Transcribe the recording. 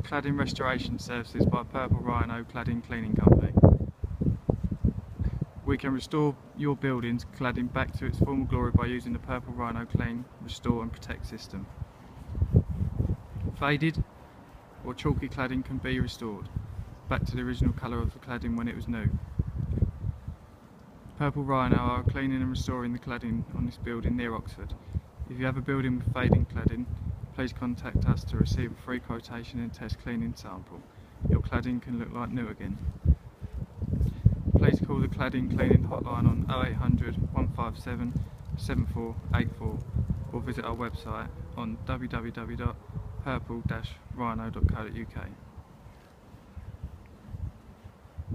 Cladding Restoration services by Purple Rhino Cladding Cleaning Company. We can restore your building's cladding back to its former glory by using the Purple Rhino Clean, Restore and Protect system. Faded or chalky cladding can be restored back to the original colour of the cladding when it was new. Purple Rhino are cleaning and restoring the cladding on this building near Oxford. If you have a building with fading cladding, please contact us to receive a free quotation and test cleaning sample. Your cladding can look like new again. Please call the cladding cleaning hotline on 0800 157 7484 or visit our website on www.purple-rhino.co.uk.